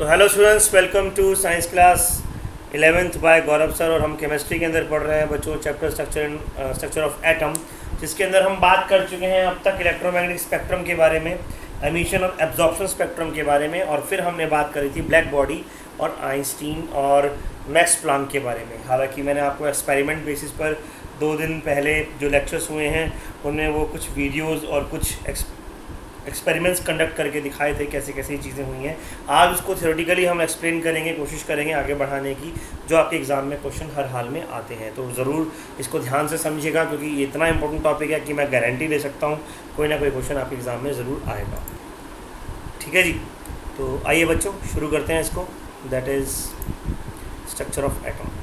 तो hello students, welcome to science class 11th by Gaurav sir. और हम केमिस्ट्री के अंदर पढ़ रहे हैं बच्चों चैप्टर स्ट्रक्चर ऑफ एटम, जिसके अंदर हम बात कर चुके हैं अब तक इलेक्ट्रोमैग्नेटिक स्पेक्ट्रम के बारे में, एमिशन और एब्जॉर्प्शन स्पेक्ट्रम के बारे में, और फिर हमने बात करी थी ब्लैक बॉडी और आइंस्टीन और मैक्स प्लांक के बारे में। हालांकि मैंने आपको एक्सपेरिमेंट बेसिस पर 2 दिन पहले जो लेक्चर्स हुए हैं उनमें वो कुछ वीडियोज़ और कुछ एक्सपेरिमेंट्स कंडक्ट करके दिखाए थे कैसे कैसे चीज़ें हुई हैं। आज उसको थ्योरेटिकली हम एक्सप्लेन करेंगे, कोशिश करेंगे आगे बढ़ाने की, जो आपके एग्ज़ाम में क्वेश्चन हर हाल में आते हैं। तो ज़रूर इसको ध्यान से समझिएगा, क्योंकि ये इतना इंपॉर्टेंट टॉपिक है कि मैं गारंटी दे सकता हूँ कोई ना कोई क्वेश्चन आपके एग्ज़ाम में ज़रूर आएगा। ठीक है जी, तो आइए बच्चों शुरू करते हैं इसको। That is structure of atom.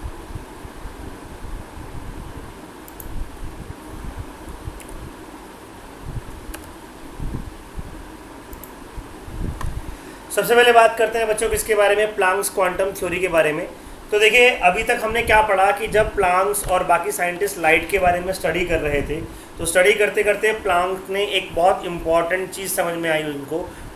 सबसे पहले बात करते हैं बच्चों किसके बारे में, प्लांक्स क्वांटम थ्योरी के बारे में। तो देखिए, अभी तक हमने क्या पढ़ा कि जब प्लांक्स और बाकी साइंटिस्ट लाइट के बारे में स्टडी कर रहे थे, तो स्टडी करते करते प्लांक ने एक बहुत इंपॉर्टेंट चीज़ समझ में आई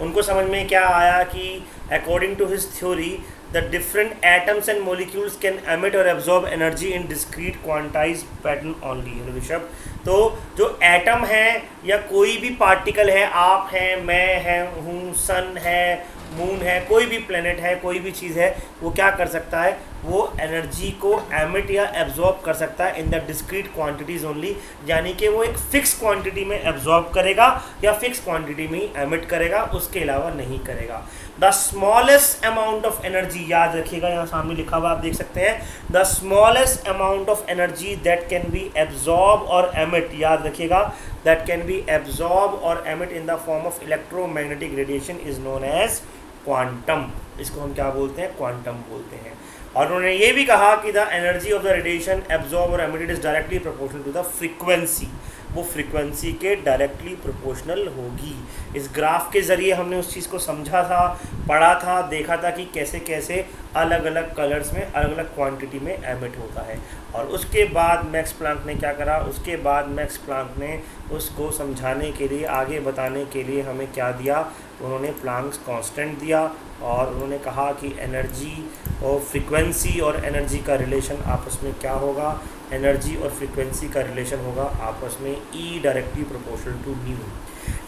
उनको समझ में क्या आया कि according to his theory the different atoms and molecules can emit और absorb energy in discrete quantise pattern only. Rishabh, तो जो एटम है या कोई भी पार्टिकल है, आप हैं, मैं हूँ, सन है, मून है, कोई भी प्लेनेट है, कोई भी चीज़ है, वो क्या कर सकता है, वो एनर्जी को एमिट या एब्जॉर्ब कर सकता है in the discrete quantities only. यानी कि वो एक फिक्स क्वांटिटी में एब्जॉर्ब करेगा या फिक्स क्वांटिटी में ही एमिट करेगा, उसके अलावा नहीं करेगा। The smallest amount of energy, याद रखिएगा, यहाँ सामने लिखा हुआ आप देख सकते हैं, the smallest amount of energy that can be absorb or emit, याद रखिएगा, that can be absorb or emit in the form of electromagnetic radiation is known as quantum. इसको हम क्या बोलते हैं, क्वांटम बोलते हैं। और उन्होंने ये भी कहा कि the energy of the radiation absorb और emitted is directly proportional to the frequency, वो फ्रीक्वेंसी के डायरेक्टली प्रोपोर्शनल होगी। इस ग्राफ के ज़रिए हमने उस चीज़ को समझा था, पढ़ा था, देखा था कि कैसे कैसे अलग अलग कलर्स में अलग अलग क्वांटिटी में एमिट होता है। और उसके बाद मैक्स प्लांक ने क्या करा, उसके बाद मैक्स प्लांक ने उसको समझाने के लिए, आगे बताने के लिए हमें क्या दिया, उन्होंने प्लांक्स कांस्टेंट दिया और उन्होंने कहा कि एनर्जी और फ्रीक्वेंसी और एनर्जी का रिलेशन आपस में क्या होगा, एनर्जी और फ्रीक्वेंसी का रिलेशन होगा आपस में E directly proportional to nu.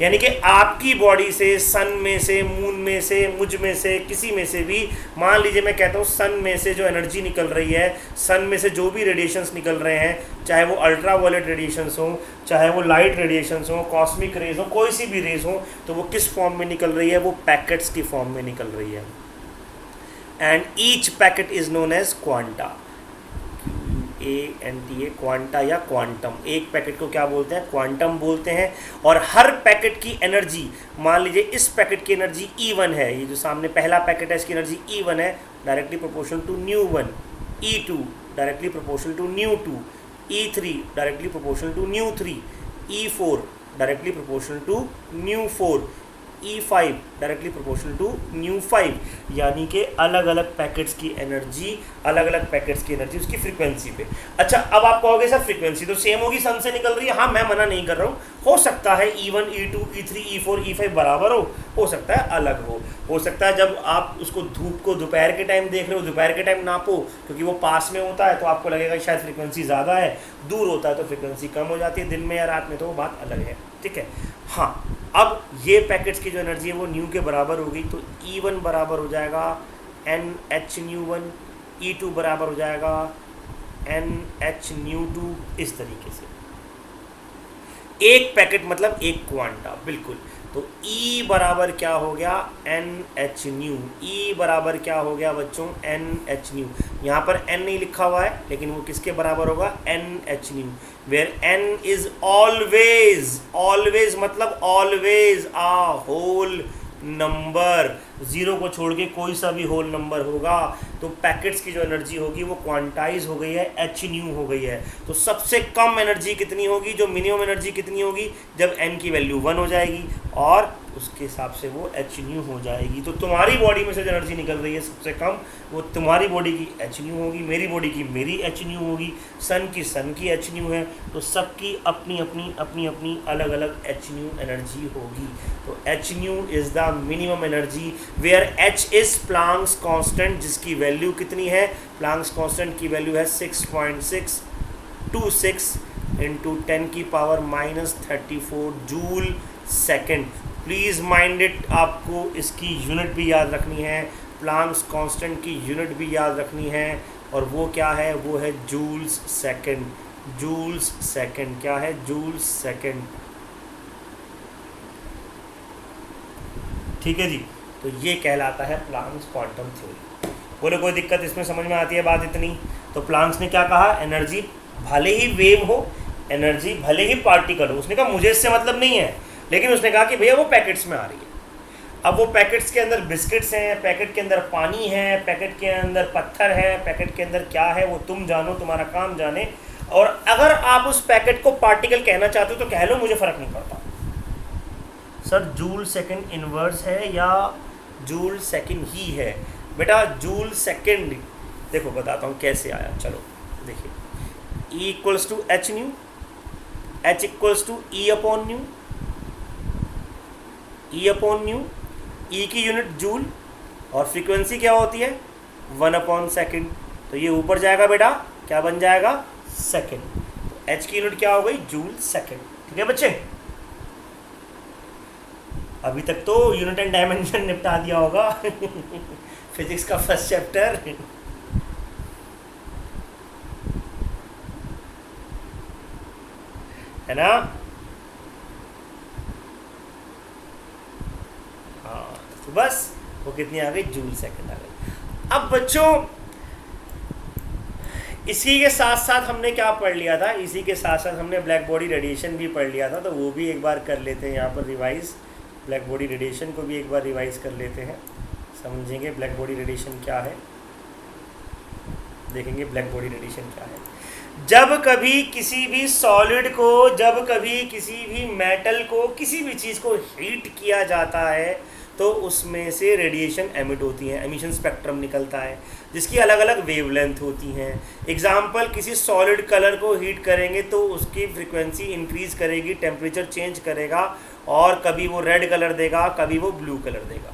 यानी कि आपकी बॉडी से, सन में से, मून में से, मुझ में से, किसी में से भी, मान लीजिए मैं कहता हूँ सन में से जो एनर्जी निकल रही है, सन में से जो भी रेडिएशंस निकल रहे हैं, चाहे वो अल्ट्रा वायलेट रेडिएशंस हो, चाहे वो लाइट रेडिएशंस हो, कॉस्मिक रेज हो, कोई सी भी रेज हो, तो वो किस फॉर्म में निकल रही है, वो पैकेट्स की फॉर्म में निकल रही है। And each packet is known as quanta, ANTA, quanta या क्वांटम। एक पैकेट को क्या बोलते हैं, क्वांटम बोलते हैं। और हर पैकेट की एनर्जी, मान लीजिए इस पैकेट की एनर्जी E1 है, ये जो सामने पहला पैकेट है इसकी एनर्जी E1 है, directly proportional to nu one, E2 directly proportional to nu two, E3 directly proportional to न्यू3, E4 डायरेक्टली प्रोपोर्शनल टू न्यू4, E5 directly proportional to nu five. यानी कि अलग अलग पैकेट्स की एनर्जी, अलग अलग पैकेट्स की एनर्जी उसकी फ्रीक्वेंसी पे। अच्छा, अब आप कहोगे सर फ्रीक्वेंसी तो सेम होगी, सन से निकल रही है। हाँ, मैं मना नहीं कर रहा हूँ, हो सकता है E1, E2, E3, E4, E5 बराबर हो सकता है अलग हो सकता है जब आप उसको धूप को दोपहर के टाइम देख रहे हो, दोपहर के टाइम नापो, क्योंकि वो पास में होता है तो आपको लगेगा शायद फ्रीक्वेंसी ज़्यादा है, दूर होता है तो फ्रीक्वेंसी कम हो जाती है, दिन में या रात में, तो वो बात अलग है। ठीक है, हाँ। अब ये पैकेट्स की जो एनर्जी है वो न्यू के बराबर होगी, तो E1 बराबर हो जाएगा NH न्यू1, E2 बराबर हो जाएगा NH न्यू2, इस तरीके से। एक पैकेट मतलब एक क्वांटा, बिल्कुल। तो E बराबर क्या हो गया, NH न्यू। E बराबर क्या हो गया बच्चों, NH न्यू। यहाँ पर N नहीं लिखा हुआ है, लेकिन वो किसके बराबर होगा, NH nu, where N is always, always मतलब always a whole number, zero को छोड़ के कोई सा भी होल नंबर होगा तो पैकेट्स की जो एनर्जी होगी वो क्वांटाइज हो गई है, H न्यू हो गई है। तो सबसे कम एनर्जी कितनी होगी, जो मिनिमम एनर्जी कितनी होगी, जब N की वैल्यू 1 हो जाएगी और उसके हिसाब से वो H न्यू हो जाएगी। तो तुम्हारी बॉडी में से जो एनर्जी निकल रही है सबसे कम, वो तुम्हारी बॉडी की H न्यू होगी, मेरी बॉडी की मेरी H न्यू होगी, सन की H न्यू है, तो सबकी अपनी अपनी अलग अलग H न्यू एनर्जी होगी। तो H nu is the minimum energy where H is Planck's constant, जिसकी वैल्यू कितनी है, प्लांक्स कांस्टेंट की वैल्यू है 6.626 इंटू 10 की power -34 joule second. Please mind it, आपको इसकी यूनिट भी याद रखनी है, प्लांक्स कांस्टेंट की यूनिट भी याद रखनी है, और वो क्या है, वो है जूल्स सेकेंड। जूल्स सेकेंड क्या है, जूल्स सेकेंड। ठीक है जी, तो ये कहलाता है प्लांक्स क्वांटम थ्योरी। बोले कोई दिक्कत इसमें समझ में आती है बात इतनी? तो प्लांक्स ने क्या कहा, एनर्जी भले ही वेव हो, एनर्जी भले ही पार्टिकल हो, उसने कहा मुझे इससे मतलब नहीं है, लेकिन उसने कहा कि भैया वो पैकेट्स में आ रही है। अब वो पैकेट्स के अंदर बिस्किट्स हैं, पैकेट के अंदर पानी है, पैकेट के अंदर पत्थर है, पैकेट के अंदर क्या है वो तुम जानो, तुम्हारा काम जाने। और अगर आप उस पैकेट को पार्टिकल कहना चाहते हो तो कह लो, मुझे फ़र्क नहीं पड़ता। सर जूल सेकंड इनवर्स है या जूल सेकंड ही है? बेटा जूल सेकंड, देखो बताता हूँ कैसे आया, चलो देखिए। E equals to H nu, H equals to E upon nu, E upon nu, E की यूनिट जूल, और फ्रीक्वेंसी क्या होती है 1/सेकेंड। तो ये ऊपर जाएगा बेटा, क्या बन जाएगा, सेकेंड। तो एच की यूनिट क्या हो गई, जूल सेकेंड। ठीक है बच्चे, अभी तक तो यूनिट एंड डायमेंशन निपटा दिया होगा फिजिक्स का फर्स्ट चैप्टर। है ना? हाँ, तो बस वो कितनी आ गई, जूल सेकंड आ गई। अब बच्चों इसी के साथ साथ हमने क्या पढ़ लिया था, इसी के साथ साथ हमने ब्लैक बॉडी रेडिएशन भी पढ़ लिया था, तो वो भी एक बार कर लेते हैं यहाँ पर रिवाइज। ब्लैक बॉडी रेडिएशन को भी एक बार रिवाइज कर लेते हैं, समझेंगे ब्लैक बॉडी रेडिएशन क्या है, देखेंगे ब्लैक बॉडी रेडिएशन क्या है। जब कभी किसी भी सॉलिड को, जब कभी किसी भी मेटल को, किसी भी चीज़ को हीट किया जाता है तो उसमें से रेडिएशन एमिट होती है, एमिशन स्पेक्ट्रम निकलता है, जिसकी अलग अलग वेवलेंथ होती हैं। एग्जाम्पल, किसी सॉलिड कलर को हीट करेंगे तो उसकी फ्रीक्वेंसी इंक्रीज़ करेगी, टेम्परेचर चेंज करेगा, और कभी वो रेड कलर देगा, कभी वो ब्लू कलर देगा।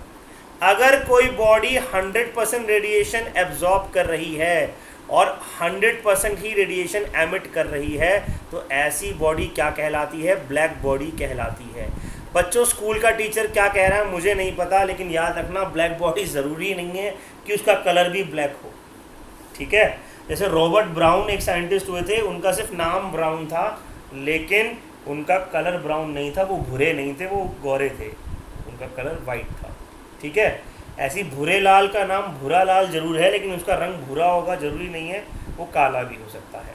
अगर कोई बॉडी 100% रेडिएशन एब्जॉर्ब कर रही है और 100% ही रेडिएशन एमिट कर रही है, तो ऐसी बॉडी क्या कहलाती है, ब्लैक बॉडी कहलाती है। बच्चों स्कूल का टीचर क्या कह रहा है मुझे नहीं पता, लेकिन याद रखना ब्लैक बॉडी ज़रूरी नहीं है कि उसका कलर भी ब्लैक हो। ठीक है, जैसे रॉबर्ट ब्राउन एक साइंटिस्ट हुए थे, उनका सिर्फ नाम ब्राउन था, लेकिन उनका कलर ब्राउन नहीं था, वो भूरे नहीं थे, वो गोरे थे, उनका कलर वाइट था। ठीक है, ऐसी भूरे लाल का नाम भूरा लाल जरूर है, लेकिन उसका रंग भूरा होगा जरूरी नहीं है, वो काला भी हो सकता है।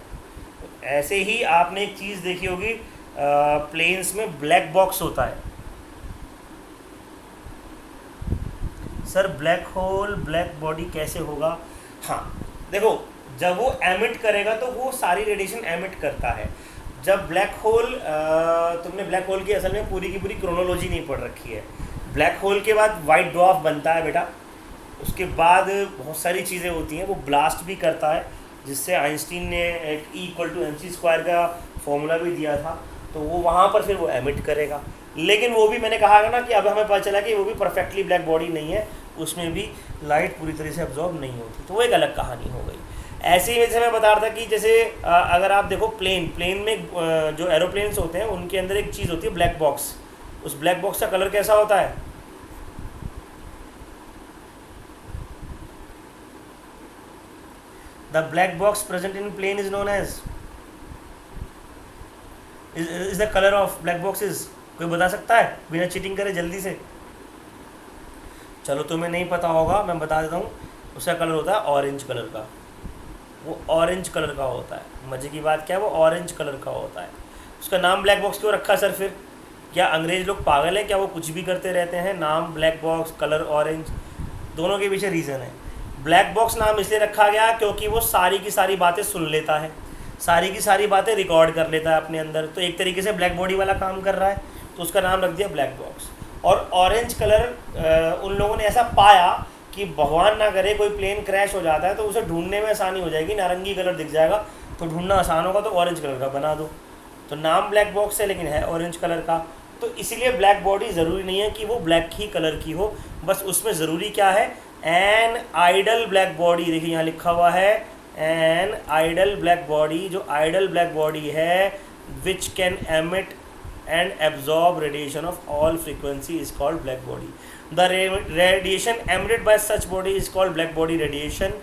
तो ऐसे ही आपने एक चीज़ देखी होगी, प्लेन्स में ब्लैक बॉक्स होता है। Sir black hole black body कैसे होगा? हाँ देखो, जब वो एमिट करेगा तो वो सारी रेडिएशन एमिट करता है। जब ब्लैक होल, तुमने ब्लैक होल की असल में पूरी की पूरी क्रोनोलॉजी नहीं पढ़ रखी है। ब्लैक होल के बाद वाइट ड्वार्फ बनता है बेटा, उसके बाद बहुत सारी चीज़ें होती हैं, वो ब्लास्ट भी करता है, जिससे आइंस्टीन ने एक E=mc² का फॉर्मूला भी दिया था, तो वो वहाँ पर फिर वो एमिट करेगा। लेकिन वो भी मैंने कहा ना कि अब हमें पता चला कि वो भी परफेक्टली ब्लैक बॉडी नहीं है, उसमें भी लाइट पूरी तरह से एब्जॉर्ब नहीं होती, तो वो एक अलग कहानी हो गई। ऐसे ही जैसे मैं बता रहा था कि जैसे अगर आप देखो प्लेन में जो एरोप्लेन्स होते हैं उनके अंदर एक चीज़ होती है ब्लैक बॉक्स। उस ब्लैक बॉक्स का कलर कैसा होता है? The black box present in plane is known as, is the colour of black box is, कोई बता सकता है बिना चीटिंग करे जल्दी से? चलो तुम्हें नहीं पता होगा, मैं बता देता हूँ, उसका कलर होता है ऑरेंज कलर का, वो ऑरेंज कलर का होता है। मज़े की बात क्या है, वो ऑरेंज कलर का होता है। उसका नाम ब्लैक बॉक्स क्यों रखा सर? फिर क्या अंग्रेज लोग पागल हैं क्या, वो कुछ भी करते रहते हैं? नाम ब्लैक बॉक्स, कलर ऑरेंज, दोनों के पीछे रीज़न है। ब्लैक बॉक्स नाम इसलिए रखा गया क्योंकि वो सारी की सारी बातें सुन लेता है, सारी की सारी बातें रिकॉर्ड कर लेता है अपने अंदर, तो एक तरीके से ब्लैक बॉडी वाला काम कर रहा है, तो उसका नाम रख दिया ब्लैक बॉक्स। और ऑरेंज कलर उन लोगों ने ऐसा पाया कि भगवान ना करे कोई प्लेन क्रैश हो जाता है तो उसे ढूंढने में आसानी हो जाएगी, नारंगी कलर दिख जाएगा तो ढूंढना आसान होगा, तो ऑरेंज कलर का बना दो। तो नाम ब्लैक बॉक्स है लेकिन है ऑरेंज कलर का। तो इसीलिए ब्लैक बॉडी ज़रूरी नहीं है कि वो ब्लैक ही कलर की हो, बस उसमें ज़रूरी क्या है, एन आइडल ब्लैक बॉडी। देखिए यहाँ लिखा हुआ है एन आइडल ब्लैक बॉडी, जो आइडल ब्लैक बॉडी है which can emit and absorb radiation of all frequency is called black body. The radiation emitted by such body is called black body radiation.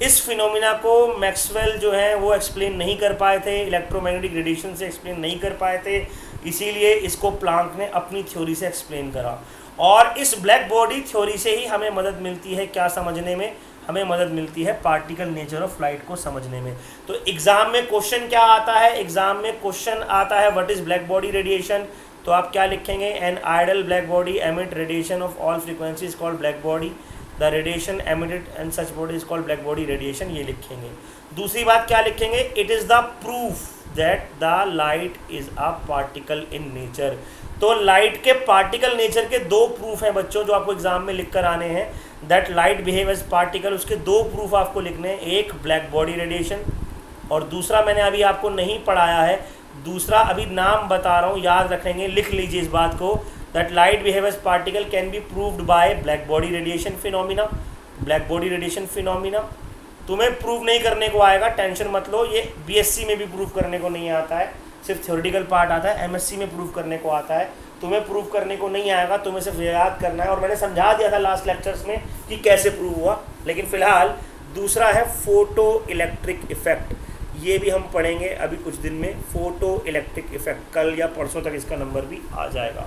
इस phenomena को Maxwell जो है वो explain नहीं कर पाए थे, इलेक्ट्रोमैग्नेटिक रेडिएशन से एक्सप्लेन नहीं कर पाए थे, इसीलिए इसको प्लांक ने अपनी थ्योरी से एक्सप्लेन करा। और इस ब्लैक बॉडी थ्योरी से ही हमें मदद मिलती है क्या समझने में, हमें मदद मिलती है पार्टिकल नेचर ऑफ लाइट को समझने में। तो एग्जाम में क्वेश्चन क्या आता है, एग्जाम में क्वेश्चन आता है what is black body radiation, तो आप क्या लिखेंगे, an ideal black body emit radiation of all frequencies called black body, the radiation emitted and such body is called black body radiation, ये लिखेंगे। दूसरी बात क्या लिखेंगे, it is the proof that the light is a particle in nature. तो light के particle nature के दो प्रूफ हैं बच्चों जो आपको एग्जाम में लिख कर आने हैं, that light behave as particle, उसके दो प्रूफ आपको लिखने हैं, एक ब्लैक बॉडी रेडिएशन और दूसरा मैंने अभी आपको नहीं पढ़ाया है, दूसरा अभी नाम बता रहा हूँ, याद रखेंगे, लिख लीजिए इस बात को, that light behave as particle can be proved by black body radiation phenomena. Black body radiation phenomena तुम्हें प्रूव नहीं करने को आएगा, टेंशन मत लो, ये बीएससी में भी प्रूव करने को नहीं आता है, सिर्फ थ्योरेटिकल पार्ट आता है, एमएससी में प्रूव करने को आता है, तुम्हें प्रूव करने को नहीं आएगा, तुम्हें सिर्फ याद करना है। और मैंने समझा दिया था लास्ट लेक्चर्स में कि कैसे प्रूव हुआ, लेकिन फिलहाल दूसरा है फोटो इलेक्ट्रिक इफेक्ट, ये भी हम पढ़ेंगे अभी कुछ दिन में, फोटो इलेक्ट्रिक इफेक्ट, कल या परसों तक इसका नंबर भी आ जाएगा।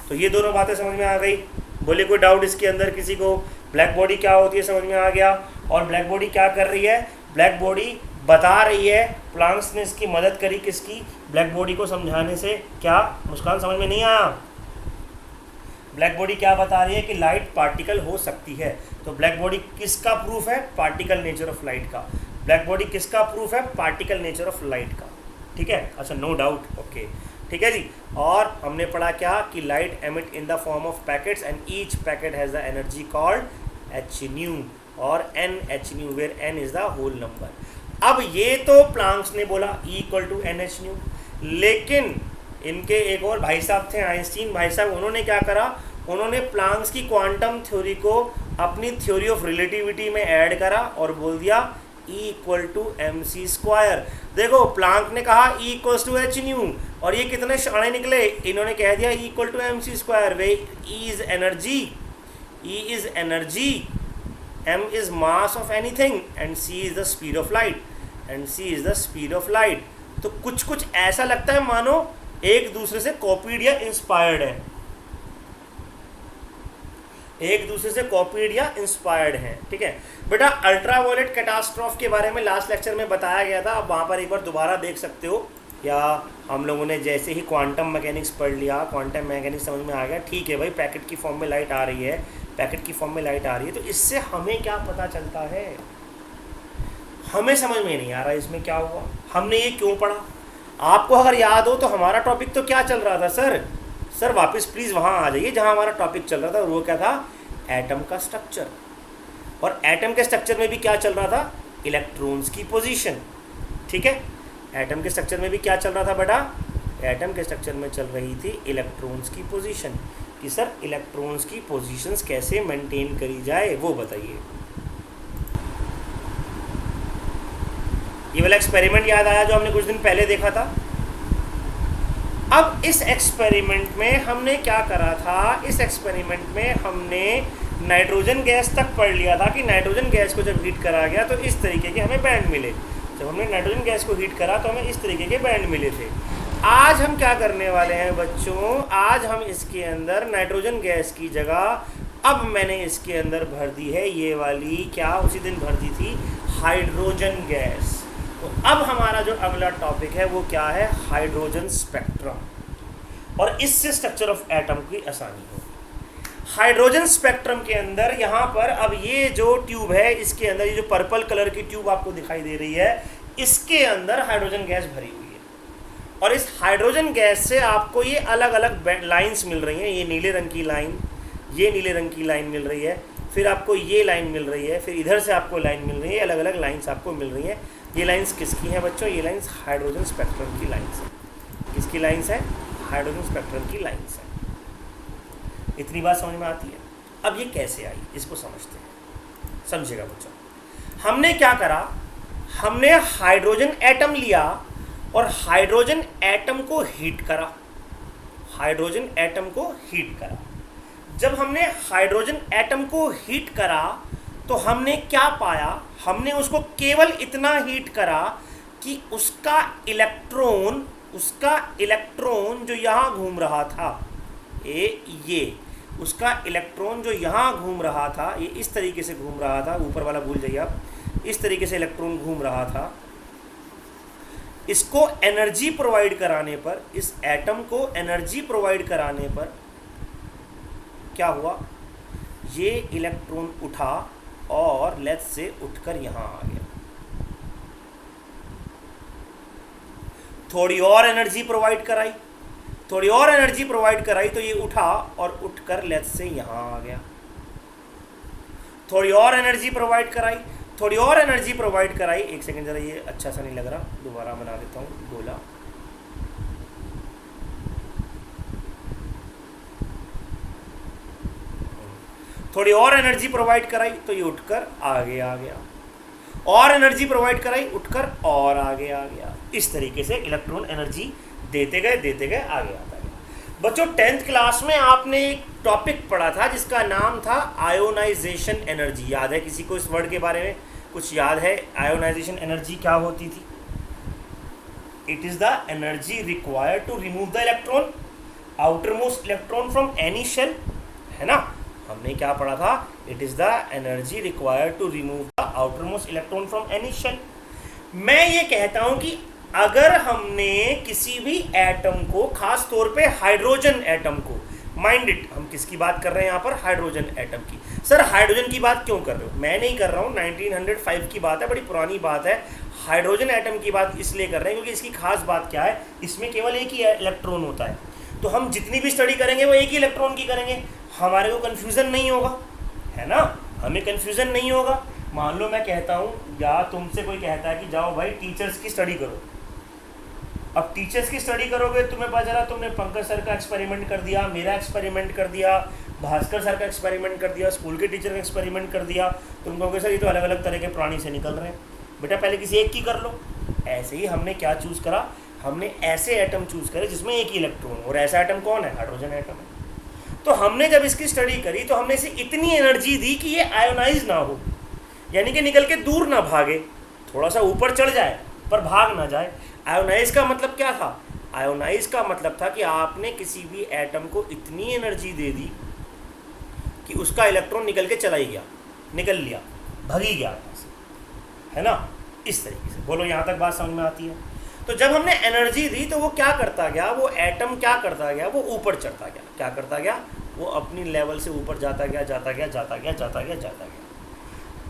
तो ये दोनों बातें समझ में आ गई, बोले कोई डाउट इसके अंदर किसी को, ब्लैक बॉडी क्या होती है समझ में आ गया, और ब्लैक बॉडी क्या कर रही है, ब्लैक बॉडी बता रही है, प्लांक्स ने इसकी मदद करी किसकी, ब्लैक बॉडी को समझाने से। क्या मुस्कान समझ में नहीं आया, ब्लैक बॉडी क्या बता रही है कि लाइट पार्टिकल हो सकती है, तो ब्लैक बॉडी किसका प्रूफ है, पार्टिकल नेचर ऑफ लाइट का। ब्लैक बॉडी किसका प्रूफ है, पार्टिकल नेचर ऑफ लाइट का, ठीक है, अच्छा नो डाउट, ओके, ठीक है जी। और हमने पढ़ा क्या कि light emit in the form of packets and each packet has the energy called H nu और N H nu, where N is the whole number. अब ये तो प्लांक्स ने बोला E equal to N H nu, लेकिन इनके एक और भाई साहब थे आइंस्टीन भाई साहब, उन्होंने क्या करा, उन्होंने प्लांक्स की क्वांटम थ्योरी को अपनी थ्योरी ऑफ रिलेटिविटी में ऐड करा और बोल दिया E equal to M C square. देखो प्लांक ने कहा E equal to H nu, और ये कितने शाणे निकले, इन्होंने कह दिया E equal to M C square, where E is energy, E is energy, m is mass of anything and c is the speed of light and c is the speed of light। तो कुछ कुछ ऐसा लगता है मानो एक दूसरे से कॉपीड या इंस्पायर्ड है, एक दूसरे से कॉपीड या इंस्पायर्ड है, ठीक है बेटा। अल्ट्रावायलेट कैटास्ट्रॉफ के बारे में लास्ट लेक्चर में बताया गया था, आप वहाँ पर एक बार दोबारा देख सकते हो, या हम लोगों ने जैसे ही क्वांटम मैकेनिक्स पढ़ लिया, क्वांटम मैकेनिक्स समझ में आ गया, ठीक है भाई पैकेट की फॉर्म में लाइट आ रही है, पैकेट की फॉर्म में लाइट आ रही है, तो इससे हमें क्या पता चलता है, हमें समझ में नहीं आ रहा इसमें क्या हुआ, हमने ये क्यों पढ़ा। आपको अगर याद हो तो हमारा टॉपिक तो क्या चल रहा था सर वापस प्लीज़ वहाँ आ जाइए जहाँ हमारा टॉपिक चल रहा था, और वो क्या था, एटम का स्ट्रक्चर। और एटम के स्ट्रक्चर में भी क्या चल रहा था, इलेक्ट्रॉन्स की पोजीशन, ठीक है। एटम के स्ट्रक्चर में भी क्या चल रहा था बेटा, एटम के स्ट्रक्चर में चल रही थी इलेक्ट्रॉन्स की पोजीशन, कि सर इलेक्ट्रॉन्स की पोजीशंस कैसे मेंटेन करी जाए वो बताइए। ये वाला एक्सपेरिमेंट याद आया जो हमने कुछ दिन पहले देखा था। अब इस एक्सपेरिमेंट में हमने क्या करा था, इस एक्सपेरिमेंट में हमने नाइट्रोजन गैस तक पढ़ लिया था कि नाइट्रोजन गैस को जब हीट करा गया तो इस तरीके के हमें बैंड मिले, जब हमने नाइट्रोजन गैस को हीट करा तो हमें इस तरीके के बैंड मिले थे। आज हम क्या करने वाले हैं बच्चों, आज हम इसके अंदर नाइट्रोजन गैस की जगह अब मैंने इसके अंदर भर दी है ये वाली, क्या उसी दिन भर दी थी, हाइड्रोजन गैस। तो अब हमारा जो अगला टॉपिक है वो क्या है, हाइड्रोजन स्पेक्ट्रम, और इससे स्ट्रक्चर ऑफ एटम की आसानी हो। हाइड्रोजन स्पेक्ट्रम के अंदर यहाँ पर अब ये जो ट्यूब है इसके अंदर, ये जो पर्पल कलर की ट्यूब आपको दिखाई दे रही है, इसके अंदर हाइड्रोजन गैस भरी हुई है, और इस हाइड्रोजन गैस से आपको ये अलग अलग लाइंस मिल रही हैं, ये नीले रंग की लाइन, ये नीले रंग की लाइन मिल रही है, फिर आपको ये लाइन मिल रही है, फिर इधर से आपको लाइन मिल रही है, अलग अलग लाइंस आपको मिल रही हैं। ये लाइंस किसकी हैं बच्चों, ये लाइंस हाइड्रोजन स्पेक्ट्रम की लाइंस है। किसकी लाइंस है, हाइड्रोजन स्पेक्ट्रम की लाइंस हैं। इतनी बात समझ में आती है। अब ये कैसे आई इसको समझते हैं, समझिएगा बच्चों। हमने क्या करा, हमने हाइड्रोजन एटम लिया और हाइड्रोजन एटम को हीट करा, हाइड्रोजन एटम को हीट करा। जब हमने हाइड्रोजन एटम को हीट करा तो हमने क्या पाया, हमने उसको केवल इतना हीट करा कि उसका इलेक्ट्रॉन जो यहाँ घूम रहा था, ये उसका इलेक्ट्रॉन जो यहाँ घूम रहा था, ये इस तरीके से घूम रहा था, ऊपर वाला भूल जाइए आप, इस तरीके से इलेक्ट्रॉन घूम रहा था। इसको एनर्जी प्रोवाइड कराने पर, इस एटम को एनर्जी प्रोवाइड कराने पर क्या हुआ, ये इलेक्ट्रॉन उठा और लेट्स से उठकर यहाँ आ गया। थोड़ी और एनर्जी प्रोवाइड कराई, थोड़ी और एनर्जी प्रोवाइड कराई तो ये उठा और उठकर लेट्स से यहाँ आ गया। थोड़ी और एनर्जी प्रोवाइड कराई, थोड़ी और एनर्जी प्रोवाइड कराई, एक सेकंड जरा, ये अच्छा सा नहीं लग रहा, दोबारा बना देता हूँ गोला। थोड़ी और एनर्जी प्रोवाइड कराई तो ये उठकर आगे आ गया, और एनर्जी प्रोवाइड कराई उठकर और आगे आ गया। इस तरीके से इलेक्ट्रॉन एनर्जी देते गए आगे आता गया। बच्चों 10th क्लास में आपने एक टॉपिक पढ़ा था जिसका नाम था आयोनाइजेशन एनर्जी। याद है किसी को इस वर्ड के बारे में कुछ याद है? आयोनाइजेशन एनर्जी क्या होती थी? It is the energy required to remove the electron, outer most electron from any shell, है ना। हमने क्या पढ़ा था? It is the energy required to remove the outer most electron from any shell. मैं ये कहता हूं कि अगर हमने किसी भी एटम को, खास तौर पे हाइड्रोजन एटम को, माइंड इट, हम किसकी बात कर रहे हैं यहाँ पर? हाइड्रोजन एटम की। सर हाइड्रोजन की बात क्यों कर रहे हो? मैं नहीं कर रहा हूँ, 1905 की बात है, बड़ी पुरानी बात है। हाइड्रोजन एटम की बात इसलिए कर रहे हैं क्योंकि इसकी खास बात क्या है, इसमें केवल एक ही इलेक्ट्रॉन होता है। तो हम जितनी भी स्टडी करेंगे वो एक ही इलेक्ट्रॉन की करेंगे, हमारे को कन्फ्यूज़न नहीं होगा, है ना, हमें कन्फ्यूज़न नहीं होगा। मान लो मैं कहता हूँ, या तुमसे कोई कहता है कि जाओ भाई टीचर्स की स्टडी करो। अब टीचर्स की स्टडी करोगे, तुम्हें पता चला तुमने पंकज सर का एक्सपेरिमेंट कर दिया, मेरा एक्सपेरिमेंट कर दिया, भास्कर सर का एक्सपेरिमेंट कर दिया, स्कूल के टीचर का एक्सपेरिमेंट कर दिया। तुम कहोगे सर ये तो अलग अलग तरह के प्राणी से निकल रहे हैं। बेटा पहले किसी एक की कर लो। ऐसे ही हमने क्या चूज़ करा, हमने ऐसे एटम चूज़ करे जिसमें एक ही इलेक्ट्रॉन, और ऐसा एटम कौन है? हाइड्रोजन एटम है। तो हमने जब इसकी स्टडी करी तो हमने इसे इतनी एनर्जी दी कि ये आयोनाइज ना हो, यानी कि निकल के दूर ना भागे, थोड़ा सा ऊपर चढ़ जाए पर भाग ना जाए। आयोनाइज का मतलब क्या था? आयोनाइज का मतलब था कि आपने किसी भी एटम को इतनी एनर्जी दे दी कि उसका इलेक्ट्रॉन निकल के चला ही गया, निकल लिया, भाग ही गया, है ना। इस तरीके से बोलो, यहाँ तक बात समझ में आती है? तो जब हमने एनर्जी दी तो वो क्या करता गया, वो एटम क्या करता गया, वो ऊपर चढ़ता गया। क्या करता गया? वो अपनी लेवल से ऊपर जाता गया, जाता गया, जाता गया, जाता गया, जाता गया।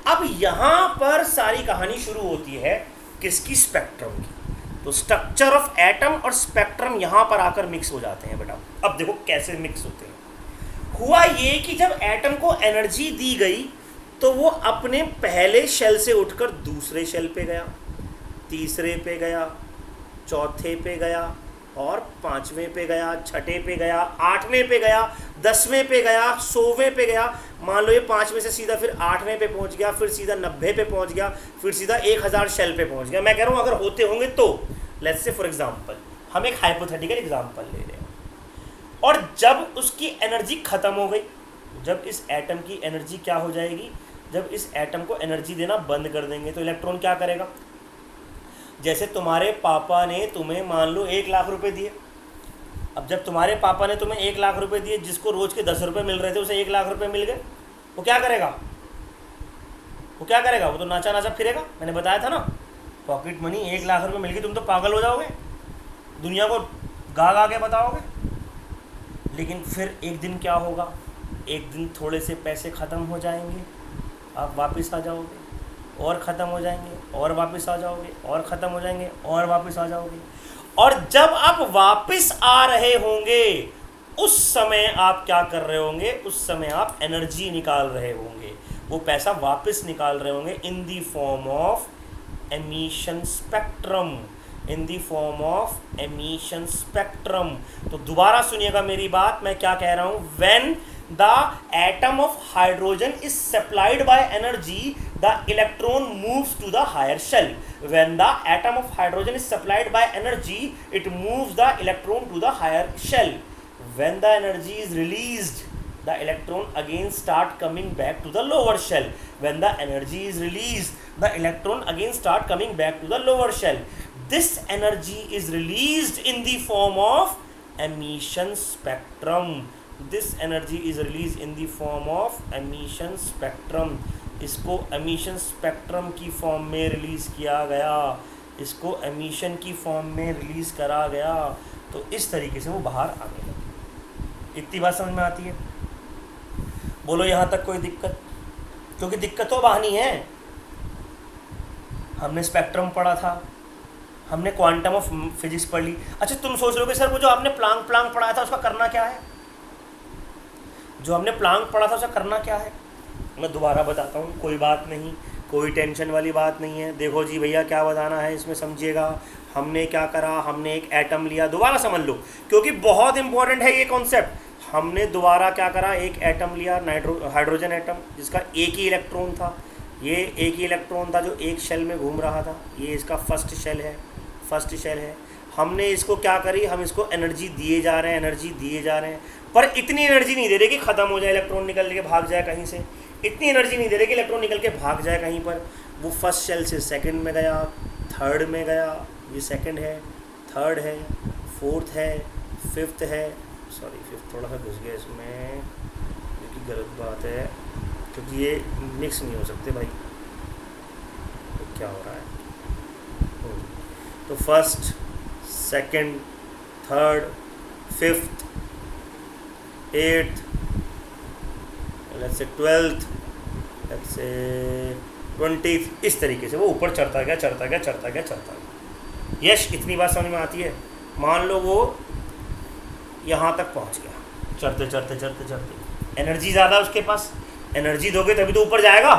अब यहाँ पर सारी कहानी शुरू होती है किसकी? स्पेक्ट्रम की। तो स्ट्रक्चर ऑफ एटम और स्पेक्ट्रम यहाँ पर आकर मिक्स हो जाते हैं बेटा। अब देखो कैसे मिक्स होते हैं। हुआ ये कि जब एटम को एनर्जी दी गई तो वो अपने पहले शेल से उठकर दूसरे शेल पे गया, तीसरे पे गया, चौथे पे गया, और पाँचवें पे गया, छठे पे गया, आठवें पे गया, 10वें पे गया, 100वें पे गया। मान लो ये 5वें से सीधा फिर 8वें पे पहुंच गया, फिर सीधा 90 पे पहुंच गया, फिर सीधा 1000 शेल पे पहुंच गया। मैं कह रहा हूँ अगर होते होंगे तो लेट्स से फॉर एग्जांपल हम एक हाइपोथेटिकल एग्जांपल ले रहे हैं, और जब उसकी एनर्जी ख़त्म हो गई, जब इस एटम की एनर्जी क्या हो जाएगी, जब इस एटम को एनर्जी देना बंद कर देंगे तो इलेक्ट्रॉन क्या करेगा? जैसे तुम्हारे पापा ने तुम्हें मान लो 1 लाख रुपए दिए। अब जब तुम्हारे पापा ने तुम्हें 1 लाख रुपए दिए, जिसको रोज के 10 रुपये मिल रहे थे उसे 1 लाख रुपए मिल गए, वो क्या करेगा? वो क्या करेगा? वो तो नाचा नाचा फिरेगा। मैंने बताया था ना, पॉकेट मनी 1 लाख रुपए मिल गई, तुम तो पागल हो जाओगे, दुनिया को गा गा के बताओगे। लेकिन फिर एक दिन क्या होगा? एक दिन थोड़े से पैसे ख़त्म हो जाएंगे, आप वापस आ जाओगे, और ख़त्म हो जाएंगे, और वापस आ जाओगे, और ख़त्म हो जाएंगे, और वापस आ जाओगे। और जब आप वापस आ रहे होंगे उस समय आप क्या कर रहे होंगे? उस समय आप एनर्जी निकाल रहे होंगे, वो पैसा वापस निकाल रहे होंगे इन the form of emission spectrum. In the form of emission spectrum. तो दोबारा सुनिएगा मेरी बात, मैं क्या कह रहा हूं। When the atom of hydrogen is supplied by energy, the electron moves to the higher shell. When the atom of hydrogen is supplied by energy, it moves the electron to the higher shell. When the energy is released, the electron again start coming back to the lower shell. When the energy is released, the electron again start coming back to the lower shell. This energy is released in the form of emission spectrum. This energy is released in the form of emission spectrum. इसको emission spectrum की form में release किया गया, इसको emission की form में release करा गया। तो इस तरीके से वो बाहर आने लगे। इतनी बात समझ में आती है? बोलो यहाँ तक कोई दिक्कत? क्योंकि दिक्कत तो बहानी है। हमने स्पेक्ट्रम पढ़ा था, हमने क्वांटम ऑफ फिजिक्स पढ़ ली। अच्छा तुम सोच रहे हो सर वो जो आपने प्लांक पढ़ाया था उसका करना क्या है? जो हमने प्लांक पढ़ा था उसका करना क्या है? मैं दोबारा बताता हूँ, कोई बात नहीं, कोई टेंशन वाली बात नहीं है। देखो जी भैया क्या बताना है इसमें, समझिएगा। हमने क्या करा, हमने एक एटम लिया, दोबारा समझ लो क्योंकि बहुत इंपॉर्टेंट है ये कॉन्सेप्ट। हमने दोबारा क्या करा, एक एटम लिया, हाइड्रोजन एटम, जिसका एक ही इलेक्ट्रॉन था। ये एक ही इलेक्ट्रॉन था जो एक शेल में घूम रहा था। ये इसका फर्स्ट शेल है। हमने इसको क्या करी, हम इसको एनर्जी दिए जा रहे हैं, पर इतनी एनर्जी नहीं दे रहे कि ख़त्म हो जाए, इलेक्ट्रॉन निकल के भाग जाए कहीं से। इतनी एनर्जी नहीं दे रहे कि इलेक्ट्रॉन निकल के भाग जाए कहीं पर। वो फर्स्ट शेल से सेकंड में गया, थर्ड में गया, ये सेकंड है, थर्ड है, फोर्थ है, फिफ्थ है, सॉरी फिफ्थ थोड़ा सा घुस गया इसमें, जो कि गलत बात है क्योंकि ये मिक्स नहीं हो सकते भाई। तो क्या हो रहा है, तो first, second, third, fifth, eighth, let's say 12th, let's say 20th, इस तरीके से वो ऊपर चढ़ता गया। यश इतनी बात समझ में आती है? मान लो वो यहाँ तक पहुँच गया, चढ़ते एनर्जी ज़्यादा उसके पास। एनर्जी दोगे तभी तो ऊपर जाएगा।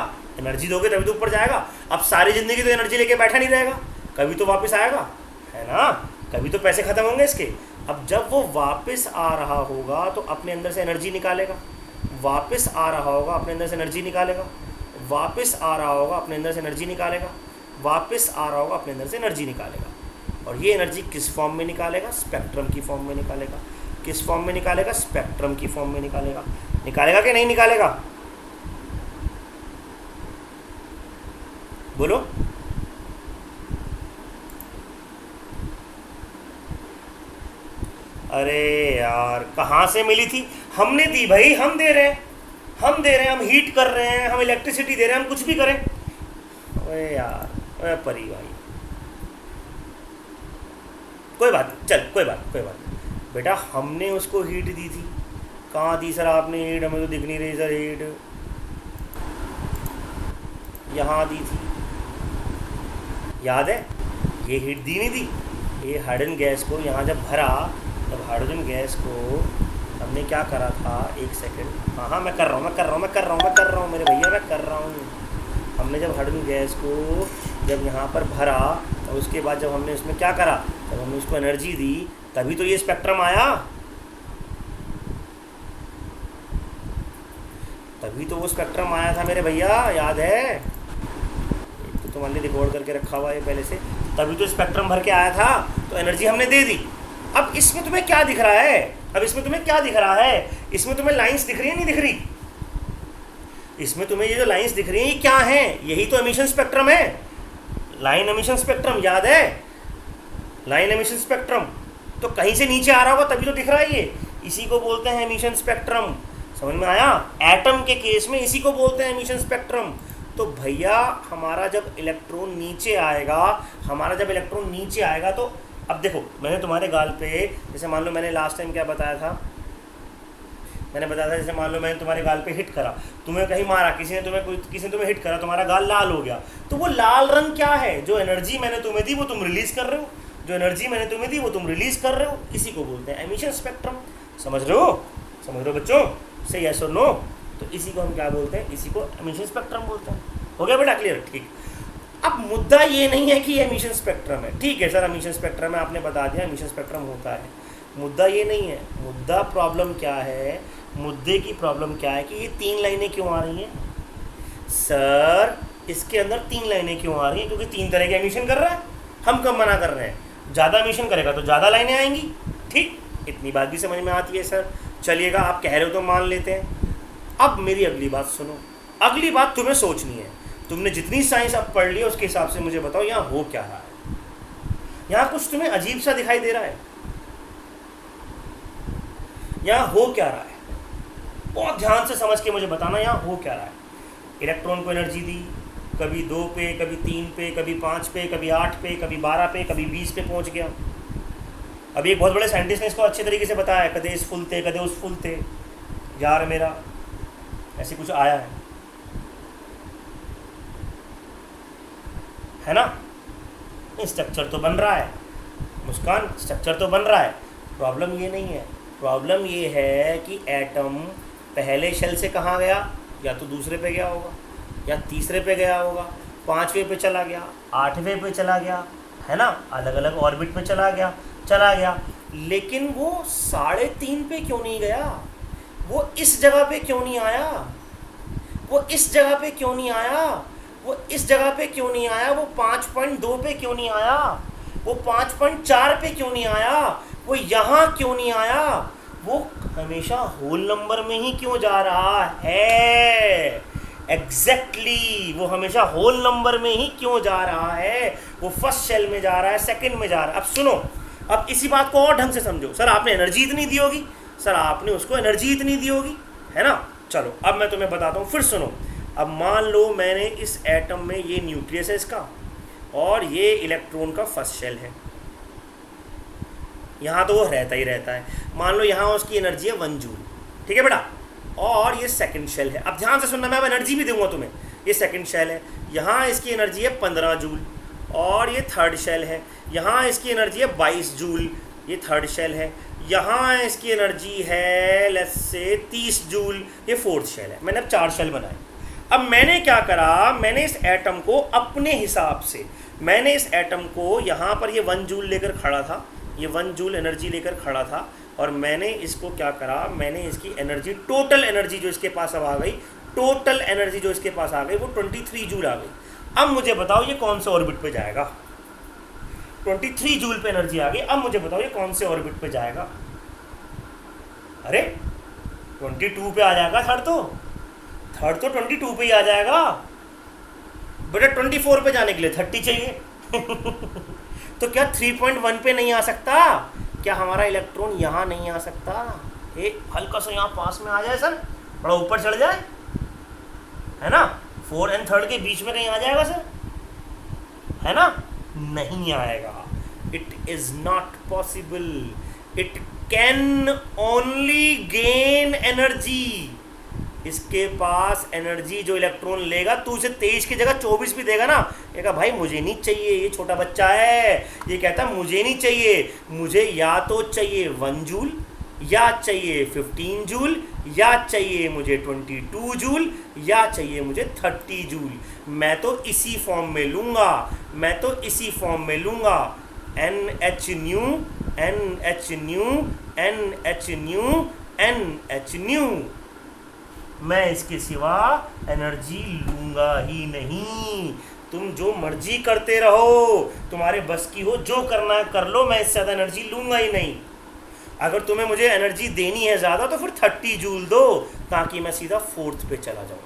अब सारी ज़िंदगी तो एनर्जी लेके बैठा नहीं रहेगा, कभी तो वापस आएगा, है ना? कभी तो पैसे ख़त्म होंगे इसके। अब जब वो वापस आ रहा होगा तो अपने अंदर से एनर्जी निकालेगा, वापस आ रहा होगा अपने अंदर से एनर्जी निकालेगा, वापस आ रहा होगा अपने अंदर से एनर्जी निकालेगा, वापस आ रहा होगा अपने अंदर से एनर्जी निकालेगा। और ये एनर्जी किस फॉर्म में निकालेगा? स्पेक्ट्रम की फॉर्म में निकालेगा। किस फॉर्म में निकालेगा? स्पेक्ट्रम की फॉर्म में निकालेगा। निकालेगा कि नहीं निकालेगा? बोलो। अरे यार कहाँ से मिली थी? हमने दी भाई, हम दे रहे हैं, हम हीट कर रहे हैं, हम इलेक्ट्रिसिटी दे रहे हैं, हम कुछ भी करें। अरे यार, अरे परी भाई, कोई बात नहीं, चल कोई बात बेटा, हमने उसको हीट दी थी। कहाँ दी सर आपने हीट? हमें तो दिख नहीं रही सर हीट। यहाँ दी थी, याद है? ये हीट दी नहीं थी। ये हाइड्रोजन गैस को यहाँ जब भरा, तब हाइड्रोजन गैस को हमने क्या करा था? एक सेकंड, हाँ मैं कर रहा हूँ मेरे भैया, मैं कर रहा हूँ। हमने जब हाइड्रोजन गैस को जब यहाँ पर भरा, और उसके बाद जब हमने इसमें क्या करा, जब हमने उसको एनर्जी दी, तभी तो ये स्पेक्ट्रम आया, तभी तो वो स्पेक्ट्रम आया था मेरे भैया, याद है? तो तुमने रिकॉर्ड करके रखा हुआ है पहले से, तभी तो स्पेक्ट्रम भर के आया था। तो एनर्जी हमने दे दी। अब इसमें तुम्हें क्या दिख रहा है? इसमें तुम्हें लाइंस दिख रही है, नहीं दिख रही? इसमें तुम्हें ये जो लाइंस दिख रही हैं ये क्या हैं? यही तो एमिशन स्पेक्ट्रम है, लाइन एमिशन स्पेक्ट्रम, याद है? Line emission spectrum. तो कहीं से नीचे आ रहा होगा तभी तो दिख रहा है ये, इसी को बोलते हैं एमिशन स्पेक्ट्रम। समझ में आया? एटम के केस में इसी को बोलते हैं एमिशन स्पेक्ट्रम। तो भैया हमारा जब इलेक्ट्रॉन नीचे आएगा, तो अब देखो, मैंने तुम्हारे गाल पे, जैसे मान लो मैंने लास्ट टाइम क्या बताया था, जैसे मान लो मैंने तुम्हारे गाल पे हिट करा, तुम्हें कहीं मारा, किसी ने तुम्हें हिट करा, तुम्हारा गाल लाल हो गया। तो वो लाल रंग क्या है? जो एनर्जी मैंने तुम्हें दी वो तुम रिलीज कर रहे हो, इसी को बोलते हैं एमिशन स्पेक्ट्रम। समझ रहे हो बच्चों? से यस और नो? तो इसी को हम क्या बोलते हैं? इसी को एमिशन स्पेक्ट्रम बोलते हैं। हो गया बेटा क्लियर? ठीक। अब मुद्दा ये नहीं है कि ये एमिशन स्पेक्ट्रम है, ठीक है सर एमिशन स्पेक्ट्रम है, आपने बता दिया एमिशन स्पेक्ट्रम होता है, मुद्दा ये नहीं है। मुद्दा प्रॉब्लम क्या है, मुद्दे की प्रॉब्लम क्या है कि ये 3 लाइनें क्यों आ रही हैं सर, इसके अंदर 3 लाइनें क्यों आ रही हैं, क्योंकि 3 तरह के एमिशन कर रहा है। हम कब मना कर रहे हैं, ज़्यादा एमिशन करेगा तो ज़्यादा लाइनें आएंगी, ठीक, इतनी बात भी समझ में आती है सर। चलिएगा आप कह रहे हो तो मान लेते हैं। अब मेरी अगली बात सुनो, अगली बात तुम्हें सोचनी है, तुमने जितनी साइंस अब पढ़ ली है उसके हिसाब से मुझे बताओ यहाँ हो क्या रहा है, यहाँ कुछ तुम्हें अजीब सा दिखाई दे रहा है, यहाँ हो क्या रहा है, बहुत ध्यान से समझ के मुझे बताना यहाँ हो क्या रहा है। इलेक्ट्रॉन को एनर्जी दी, कभी 2 पे, कभी 3 पे, कभी 5 पे, कभी 8 पे, कभी 12 पे, कभी 20 पे पहुँच गया। अभी एक बहुत बड़े साइंटिस्ट ने इसको अच्छे तरीके से बताया, कदे इस फुल थे, कदे उस फुल थे, यार मेरा ऐसे कुछ आया है ना, स्ट्रक्चर तो बन रहा है मुस्कान, स्ट्रक्चर तो बन रहा है। प्रॉब्लम ये नहीं है, प्रॉब्लम ये है कि एटम पहले शेल से कहाँ गया, या तो दूसरे पे गया होगा या तीसरे पे गया होगा, 5वें पे चला गया, 8वें पे चला गया, है ना, अलग अलग ऑर्बिट पे चला गया, लेकिन वो 3.5 पे क्यों नहीं गया, वो इस जगह पे क्यों नहीं आया, वो इस जगह पे क्यों नहीं आया, वो इस जगह पे क्यों नहीं आया, वो 5.2 पे क्यों नहीं आया, वो 5.4 पे क्यों नहीं आया, वो यहाँ क्यों नहीं आया, वो हमेशा होल नंबर में ही क्यों जा रहा है, एग्जैक्टली वो हमेशा होल नंबर में ही क्यों जा रहा है, वो फर्स्ट शेल में जा रहा है, सेकंड में जा रहा है। अब सुनो, अब इसी बात को और ढंग से समझो। सर आपने एनर्जी इतनी दी होगी, सर आपने उसको एनर्जी इतनी दी होगी, है ना। चलो अब मैं तुम्हें बताता हूँ, फिर सुनो। अब मान लो मैंने इस एटम में, ये न्यूक्लियस है इसका, और ये इलेक्ट्रॉन का फर्स्ट शेल है, यहाँ तो वो रहता ही रहता है। मान लो यहाँ उसकी एनर्जी है 1 जूल, ठीक है बेटा, और ये सेकंड शेल है। अब ध्यान से सुनना, मैं अब एनर्जी भी दूंगा तुम्हें। ये सेकंड शेल है, यहाँ इसकी एनर्जी है 15 जूल, और ये थर्ड शेल है, यहाँ इसकी एनर्जी है 22 जूल, ये थर्ड शेल है, यहाँ इसकी एनर्जी है लेट्स से 30 जूल, ये फोर्थ शेल है। मैंने अब 4 शेल बनाए। अब मैंने क्या करा, मैंने इस एटम को अपने हिसाब से, मैंने इस एटम को यहाँ पर ये 1 जूल लेकर खड़ा था, ये 1 जूल एनर्जी लेकर खड़ा था, और मैंने इसको क्या करा, मैंने इसकी एनर्जी, टोटल एनर्जी जो इसके पास अब आ गई, टोटल एनर्जी जो इसके पास आ गई वो 23 जूल आ गई। अब मुझे बताओ ये कौन से ऑर्बिट पे जाएगा, 23 जूल पे एनर्जी आ गई। अब मुझे बताओ ये कौन से ऑर्बिट पे जाएगा, अरे 22 पे आ जाएगा, थर्ड तो 22 पे ही आ जाएगा बेटा, 24 पे जाने के लिए 30 चाहिए तो क्या 3.1 पे नहीं आ सकता, क्या हमारा इलेक्ट्रॉन यहाँ नहीं आ सकता, एक हल्का सा यहाँ पास में आ जाए सर, थोड़ा ऊपर चढ़ जाए, है ना, 4 और 3 के बीच में कहीं आ जाएगा सर, है ना, नहीं आएगा। It is not possible, it can only gain energy. इसके पास एनर्जी जो इलेक्ट्रॉन लेगा, तू उसे 23 की जगह 24 भी देगा ना, कहेगा भाई मुझे नहीं चाहिए, ये छोटा बच्चा है, ये कहता मुझे नहीं चाहिए, मुझे या तो चाहिए 1 जूल, या चाहिए 15 जूल, या चाहिए मुझे 22 जूल, या चाहिए मुझे 30 जूल। मैं तो इसी फॉर्म में लूँगा, मैं तो इसी फॉर्म में लूँगा, NH new, NH new, NH new, NH new. मैं इसके सिवा एनर्जी लूँगा ही नहीं। तुम जो मर्जी करते रहो, तुम्हारे बस की हो, जो करना है कर लो, मैं इससे ज़्यादा एनर्जी लूँगा ही नहीं। अगर तुम्हें मुझे एनर्जी देनी है ज़्यादा तो फिर 30 जूल दो, ताकि मैं सीधा 4th पे चला जाऊँ।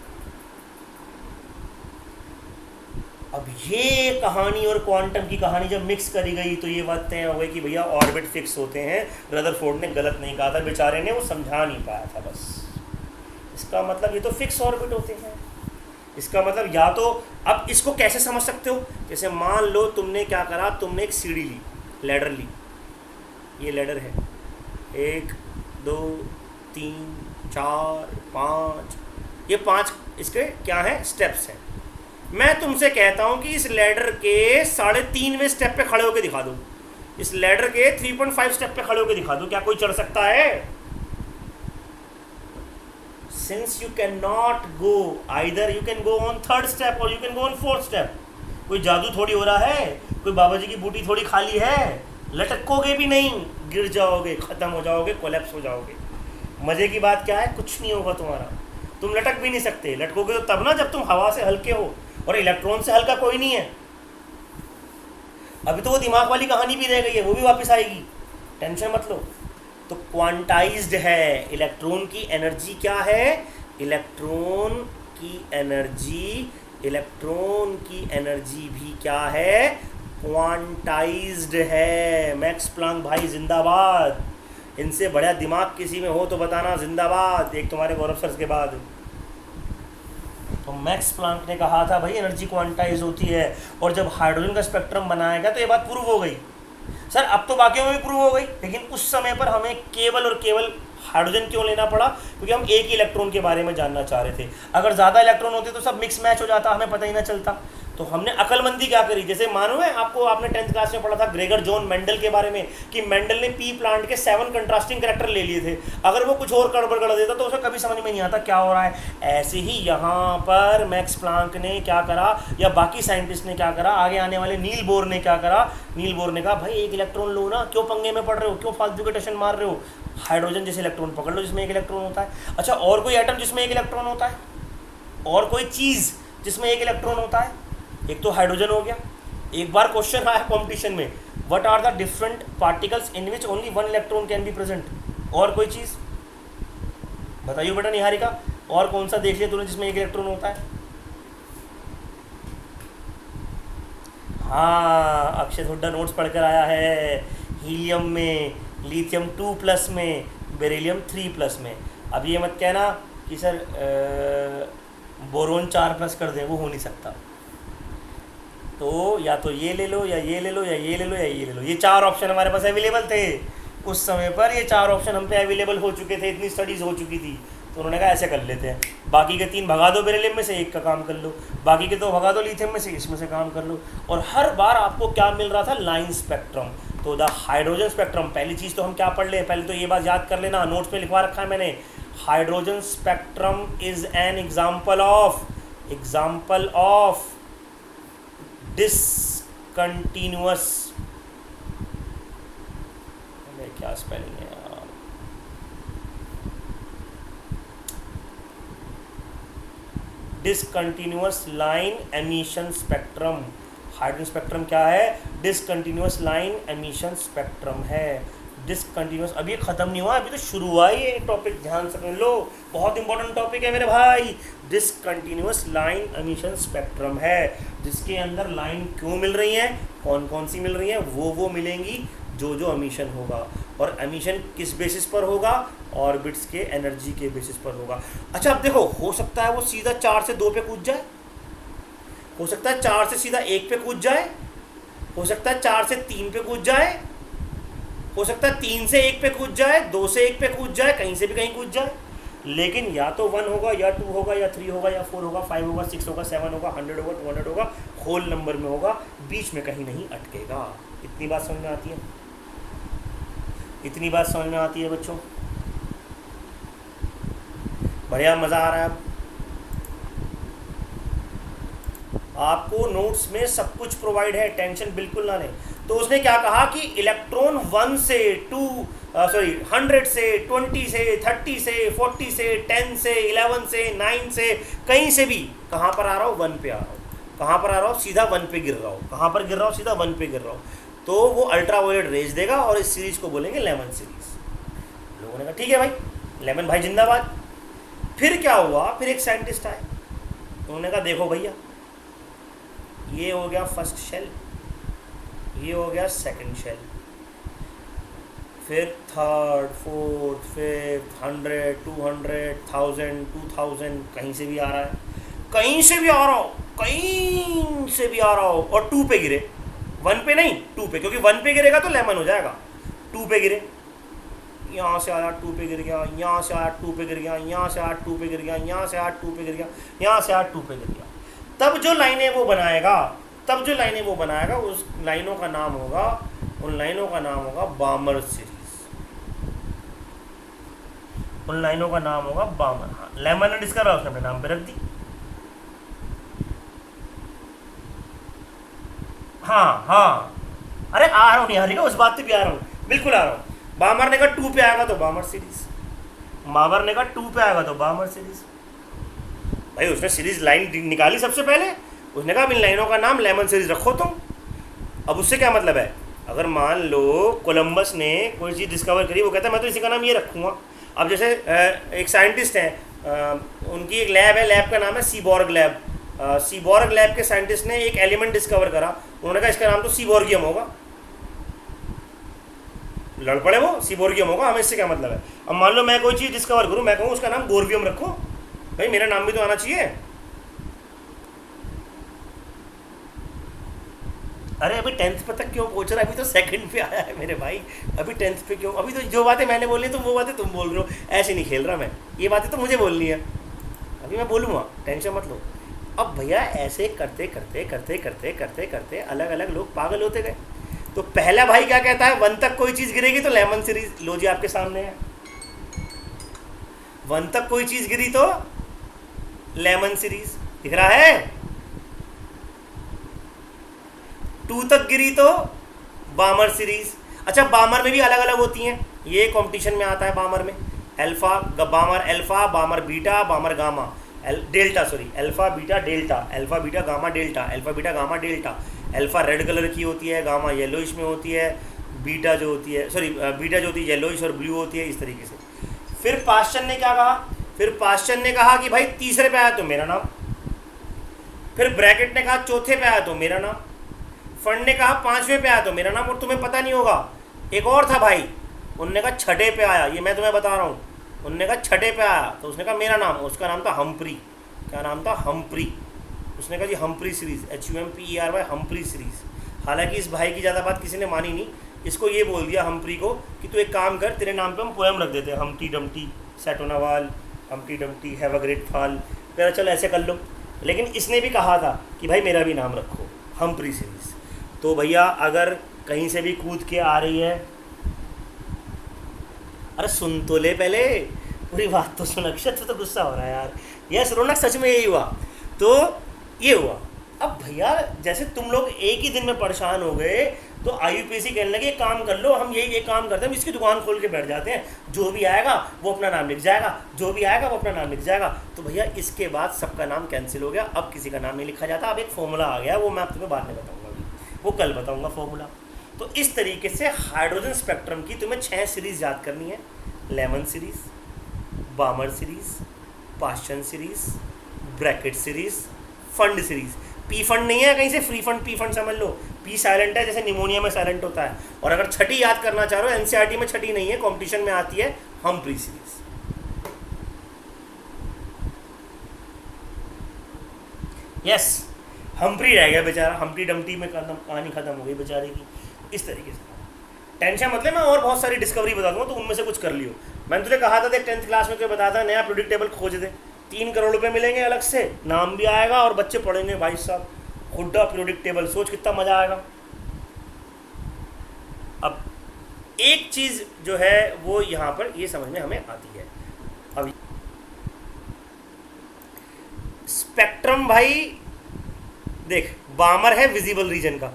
अब ये कहानी और क्वांटम की कहानी जब मिक्स करी गई तो ये बात तय हो गई कि भैया ऑर्बिट फिक्स होते हैं। रदरफोर्ड ने गलत नहीं कहा था, बेचारे ने वो समझा नहीं पाया था बस। इसका मतलब ये तो फिक्स ऑर्बिट होते हैं, इसका मतलब या तो, अब इसको कैसे समझ सकते हो, जैसे मान लो तुमने क्या करा, तुमने एक सीढ़ी ली, लैडर ली, ये लैडर है, 1 2 3 4 5, ये 5 इसके क्या है, स्टेप्स हैं। मैं तुमसे कहता हूं कि इस लैडर के 3.5वें स्टेप पे खड़े होकर दिखा दो, इस लैडर के 3.5 स्टेप पे खड़े होकर दिखा दो, क्या कोई चढ़ सकता है? Since you cannot go, either you can go on 3rd step or you can go on 4th step, कोई जादू थोड़ी हो रहा है, कोई बाबा जी की बूटी थोड़ी खाली है। लटकोगे भी नहीं, गिर जाओगे, ख़त्म हो जाओगे, कोलैप्स हो जाओगे। मज़े की बात क्या है, कुछ नहीं होगा तुम्हारा, तुम लटक भी नहीं सकते। लटकोगे तो तब ना जब तुम हवा से हल्के हो, और इलेक्ट्रॉन से हल्का कोई नहीं है। अभी तो वो दिमाग वाली कहानी भी रह गई है, वो भी वापस आएगी, टेंशन मत लो। तो क्वांटाइज्ड है। इलेक्ट्रॉन की एनर्जी क्या है? इलेक्ट्रॉन की एनर्जी भी क्या है? क्वांटाइज्ड है। मैक्स प्लांक भाई जिंदाबाद। इनसे बड़ा दिमाग किसी में हो तो बताना जिंदाबाद, एक तुम्हारे गौरव सर के बाद। तो मैक्स प्लांक ने कहा था भाई एनर्जी क्वांटाइज होती है, और जब हाइड्रोजन का स्पेक्ट्रम बनाया गया तो ये बात प्रूव हो गई। सर अब तो बाकियों में भी प्रूव हो गई, लेकिन उस समय पर हमें केवल और केवल हाइड्रोजन क्यों लेना पड़ा? क्योंकि हम एक ही इलेक्ट्रॉन के बारे में जानना चाह रहे थे। अगर ज़्यादा इलेक्ट्रॉन होते तो सब मिक्स मैच हो जाता, हमें पता ही ना चलता। तो हमने अकलमंदी क्या करी, जैसे मालूम है आपको, आपने 10th क्लास में पढ़ा था ग्रेगर जॉन मेंडल के बारे में, कि मेंडल ने पी प्लांट के 7 कंट्रास्टिंग कैरेक्टर ले लिए थे। अगर वो कुछ और गड़बड़ कर देता तो उसे कभी समझ में नहीं आता क्या हो रहा है। ऐसे ही यहाँ पर मैक्स प्लांक ने क्या करा, या बाकी साइंटिस्ट ने क्या करा, आगे आने वाले नील बोर ने क्या करा, नील बोर ने कहा भाई एक इलेक्ट्रॉन लो ना, क्यों पंगे में पड़ रहे हो, क्यों फालतू के टेंशन मार रहे हो, हाइड्रोजन जैसे इलेक्ट्रॉन पकड़ लो जिसमें एक इलेक्ट्रॉन होता है। अच्छा और कोई एटम जिसमें एक इलेक्ट्रॉन होता है, और कोई चीज़ जिसमें एक इलेक्ट्रॉन होता है? एक तो हाइड्रोजन हो गया। एक बार क्वेश्चन आया कॉम्पिटिशन में, what are the different particles in which only 1 electron can be present? और कोई चीज़ बताइए बेटा निहारिका, और कौन सा देख लिया तूने जिसमें एक इलेक्ट्रॉन होता है? हाँ अक्षय हुड्डा नोट्स पढ़कर आया है। हीलियम में, लिथियम 2+ में, बेरिलियम 3+ में। अब ये मत कहना कि सर बोरोन 4+ कर दें, वो हो नहीं सकता। तो या तो ये ले लो, या ये ले लो, या ये ले लो, या ये ले लो। ये 4 ऑप्शन हमारे पास अवेलेबल थे उस समय पर, ये 4 ऑप्शन हम पे अवेलेबल हो चुके थे, इतनी स्टडीज़ हो चुकी थी। तो उन्होंने कहा ऐसे कर लेते हैं, बाकी के 3 भगा दो बेरिलियम में से, एक का काम कर लो, बाकी के 2 भगा दो लिथियम में से, इसमें से काम कर लो। और हर बार आपको क्या मिल रहा था? Line spectrum. तो द हाइड्रोजन स्पेक्ट्रम, पहली चीज़ तो हम क्या पढ़ लें, पहले तो ये बात याद कर लेना, नोट्स में लिखवा रखा है मैंने। Hydrogen spectrum is an example of discontinuous, क्या स्पेलिंग है यार, discontinuous line emission spectrum. Hydrogen spectrum क्या है? डिसकंटिन्यूअस लाइन एमिशन स्पेक्ट्रम है। डिसकंटिन्यूअस, अभी ख़त्म नहीं हुआ, अभी तो शुरू हुआ है ये टॉपिक, ध्यान से सुन लो, बहुत इंपॉर्टेंट टॉपिक है मेरे भाई। डिसकंटिन्यूअस लाइन एमिशन स्पेक्ट्रम है, जिसके अंदर लाइन क्यों मिल रही हैं, कौन कौन सी मिल रही हैं, वो मिलेंगी जो एमिशन होगा। और एमिशन किस बेसिस पर होगा? ऑर्बिट्स के एनर्जी के बेसिस पर होगा। अच्छा अब देखो, हो सकता है वो सीधा 4 से 2 पे कूद जाए, हो सकता है 4 से सीधा 1 पे कूद जाए, हो सकता है 4 से 3 पे कूद जाए, हो सकता है 3 से 1 पे कूद जाए, 2 से 1 पे कूद जाए, कहीं से भी कहीं कूद जाए। लेकिन या तो 1 होगा, या 2 होगा, या 3 होगा, या 4 होगा, 5 होगा, 6 होगा, 7 होगा, 100 होगा, 200 होगा, होल नंबर में होगा, बीच में कहीं नहीं अटकेगा। इतनी बात समझ में आती है? इतनी बात समझ में आती है बच्चों? बढ़िया, मज़ा आ रहा है। आपको नोट्स में सब कुछ प्रोवाइड है, टेंशन बिल्कुल ना लें। तो उसने क्या कहा कि इलेक्ट्रॉन 1 से 100 से 20 से 30 से 40 से 10 से 11 से 9 से कहीं से भी कहाँ पर आ रहा हो? 1 पे आ रहा हो। कहाँ पर आ रहा हो? सीधा 1 पे गिर रहा हो। कहाँ पर गिर रहा हो? सीधा 1 पे गिर रहा हो। तो वो अल्ट्रावायलेट रेज देगा, और इस सीरीज को बोलेंगे लेमन सीरीज। लोगों ने कहा ठीक है भाई, लेमन भाई जिंदाबाद। फिर क्या हुआ? फिर एक साइंटिस्ट आए, उन्होंने कहा देखो भैया, ये हो गया फर्स्ट शेल, ये हो गया सेकंड शेल, फिर थर्ड, फोर्थ, फिफ्थ, 100, 200, 1000, 2000, कहीं से भी आ रहा है, कहीं से भी आ रहा हो, कहीं से भी आ रहा हो, और 2 पे गिरे, 1 पे नहीं 2 पे, क्योंकि 1 पे गिरेगा तो लेमन हो जाएगा। 2 पे गिरे, यहाँ से आया 2 पे गिर गया, यहाँ से आया 2 पे गिर गया, यहाँ से आया 2 पे गिर गया, यहाँ से आया 2 पे गिर गया, यहाँ से आया 2 पे गिर गया। तब जो लाइनें वो बनाएगा, उस लाइनों का नाम होगा, उन लाइनों का नाम होगा बामर सीरीज। उन लाइनों का नाम होगा बामर। हाँ, लेमन ने डिस्कवर उसने अपने नाम पे रख दी। हाँ हाँ, अरे आ रहा हूँ निहारिका, उस बात पे भी आ रहा हूँ, बिल्कुल आ रहा हूँ। बामर ने कहा 2 पे आएगा तो बामर सीरीज, बामर ने कहा 2 पे आएगा तो बामर सीरीज। भाई उसने सीरीज लाइन निकाली सबसे पहले, उसने कहा इन लाइनों का नाम लेमन सीरीज रखो तुम। अब उससे क्या मतलब है, अगर मान लो कोलंबस ने कोई चीज़ डिस्कवर करी, वो कहता है मैं तो इसी का नाम ये रखूँगा। अब जैसे एक साइंटिस्ट हैं, उनकी एक लैब है, लैब का नाम है सीबॉर्ग लैब। सीबॉर्ग लैब के साइंटिस्ट ने एक एलिमेंट डिस्कवर करा, उन्होंने कहा इसका नाम तो सीबॉर्गियम होगा। लड़ पड़े वो, सीबॉर्गियम होगा, हमें इससे क्या मतलब है। अब मान लो मैं कोई चीज़ डिस्कवर करूँ, मैं कहूँ उसका नाम गोर्वियम रखो, भाई मेरा नाम भी तो आना चाहिए। अरे अभी 10th पे तक क्यों पहुंच रहा है, अभी तो सेकंड पे आया है मेरे भाई, अभी 10th पे क्यों, अभी तो जो बातें मैंने बोली तुम वो बातें तुम बोल रहे हो, ऐसे नहीं खेल रहा मैं, ये बातें तो मुझे बोलनी है, अभी मैं बोलूँगा, टेंशन मत लो। अब भैया ऐसे करते करते करते करते करते करते अलग अलग लोग पागल होते गए। तो पहला भाई क्या कहता है, 1 तक कोई चीज़ गिरेगी तो लेमन सीरीज, लो जी आपके सामने है, 1 तक कोई चीज़ गिरी तो लेमन सीरीज दिख रहा है, 2 तक गिरी तो बामर सीरीज। अच्छा बामर में भी अलग अलग होती हैं, ये कंपटीशन में आता है बामर में, alpha Balmer alpha, Balmer beta, Balmer gamma, delta, sorry alpha beta delta, alpha beta gamma delta, alpha beta gamma delta. अल्फा रेड कलर की होती है, गामा येलोइश में होती है, बीटा जो होती है, सॉरी बीटा जो होती है येलोइश और ब्लू होती है, इस तरीके से। फिर पाश्चन ने क्या कहा, फिर पाश्चन ने कहा कि भाई तीसरे पे आया तो मेरा नाम, फिर ब्रैकेट ने कहा चौथे पे आया तो मेरा नाम, फंड ने कहा 5वें पे आया तो मेरा नाम, और तुम्हें पता नहीं होगा एक और था भाई, उनने कहा 6ठे पे आया, ये मैं तुम्हें बता रहा हूँ, उनने कहा 6ठे पे आया तो उसने कहा मेरा नाम, उसका नाम था हम्प्री, क्या नाम था, हम्प्री। उसने कहा जी Humphrey series, HUMPERY Humphrey series. हालांकि इस भाई की ज़्यादा बात किसी ने मानी नहीं, इसको ये बोल दिया हम्प्री को कि तू एक काम कर, तेरे नाम पे हम पोएम रख देते हैं, Humpty Dumpty sat on a wall, Humpty Dumpty have a great fall, मेरा चलो ऐसे कर लो। लेकिन इसने भी कहा था कि भाई मेरा भी नाम रखो, हम्प्री सीरीज। तो भैया अगर कहीं से भी कूद के आ रही है, अरे सुन तो ले पहले, पूरी बात तो सुन, अक्षत तो गुस्सा हो रहा है यार। यस रौनक, सच में यही हुआ, तो ये हुआ। अब भैया जैसे तुम लोग एक ही दिन में परेशान हो गए, तो IUPAC कहने लगे एक काम कर लो, हम यही एक काम करते हैं, हम इसकी दुकान खोल के बैठ जाते हैं, जो भी आएगा वो अपना नाम लिख जाएगा, जो भी आएगा वो अपना नाम लिख जाएगा। तो भैया इसके बाद सबका नाम कैंसिल हो गया, अब किसी का नाम नहीं लिखा जाता, अब एक फॉर्मूला आ गया, वो मैं आप तुम्हें बाद में बताऊँगा, वो कल बताऊँगा फॉर्मूला। तो इस तरीके से हाइड्रोजन स्पेक्ट्रम की तुम्हें 6 सीरीज याद करनी है, lemon series, Balmer series, Paschen series, Brackett series, Pfund series. P fund नहीं है कहीं से फ्री फंड, पी फंड समझ लो, पी साइलेंट है, जैसे निमोनिया में साइलेंट होता है। और अगर छठी याद करना चाह रहे हो, NCERT में छठी नहीं है, कंपटीशन में आती है हम्प्री सीरीज। यस हम्प्री रह गया बेचारा, हम्प्टी डम्प्टी में कहानी खत्म हो गई बेचारे की। इस तरीके से टेंशन मतलब, मैं और बहुत सारी डिस्कवरी बता दूंगा, तो उनमें से कुछ कर लियो। मैंने तुझे कहा था 10th क्लास में, कोई बताया था नया पीरियोडिक टेबल खोज दे, 3 करोड़ रुपए मिलेंगे अलग से, नाम भी आएगा और बच्चे पढ़ेंगे भाई साहब खुड्डा पीरियोडिक टेबल, सोच कितना मजा आएगा। अब एक चीज जो है वो यहाँ पर ये समझ में हमें आती है, अब स्पेक्ट्रम भाई देख, बामर है विजिबल रीजन का,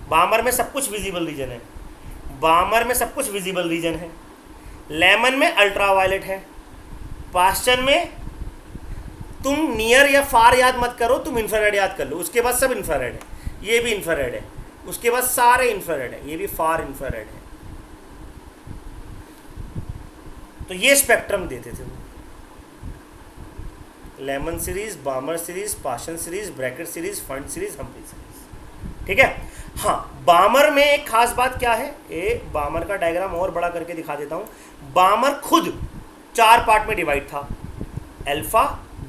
बामर में सब कुछ विजिबल रीजन है, बामर में सब कुछ विजिबल रीजन है, लेमन में अल्ट्रावायलेट है, पाश्चन में तुम नियर या फार याद मत करो, तुम इंफ्रारेड याद कर लो, उसके बाद सब इंफ्रारेड है, ये भी इंफ्रारेड है, उसके बाद सारे इंफ्रारेड है, ये भी फार इंफ्रारेड है। तो ये स्पेक्ट्रम देते थे वो, Lyman series, Balmer series, Paschen series, Brackett series, Pfund series, Humphreys series. ठीक है। हाँ बामर में एक खास बात क्या है, बामर का डायग्राम और बड़ा करके दिखा देता हूँ। बामर खुद 4 पार्ट में डिवाइड था, alpha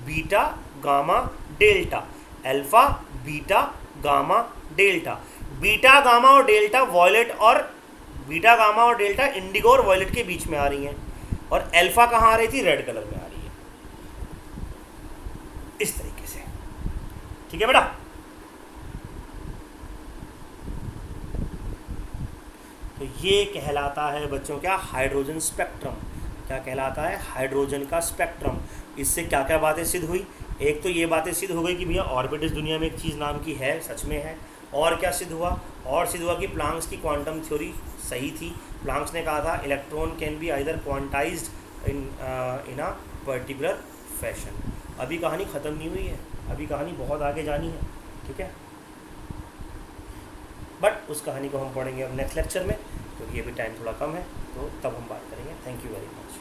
beta gamma delta, alpha beta gamma delta. Beta gamma और डेल्टा वॉयलेट, और बीटा गामा और डेल्टा इंडिगो और वॉयलेट के बीच में आ रही हैं, और अल्फा कहाँ आ रही थी, रेड कलर में आ रही है, इस तरीके से। ठीक है बेटा। तो ये कहलाता है बच्चों क्या, हाइड्रोजन स्पेक्ट्रम। क्या कहलाता है, हाइड्रोजन का स्पेक्ट्रम। इससे क्या क्या बातें सिद्ध हुई, एक तो ये बातें सिद्ध हो गई कि भैया ऑर्बिट इस दुनिया में एक चीज़ नाम की है, सच में है, और क्या सिद्ध हुआ? और सिद्ध हुआ कि प्लांक्स की क्वांटम थ्योरी सही थी। प्लांक्स ने कहा था electron can be either quantized in a particular fashion. अभी कहानी ख़त्म नहीं हुई है, अभी कहानी बहुत आगे जानी है, ठीक है। बट उस कहानी को हम पढ़ेंगे अब नेक्स्ट लेक्चर में, क्योंकि अभी टाइम थोड़ा कम है, तो तब हम बात करेंगे। Thank you very much.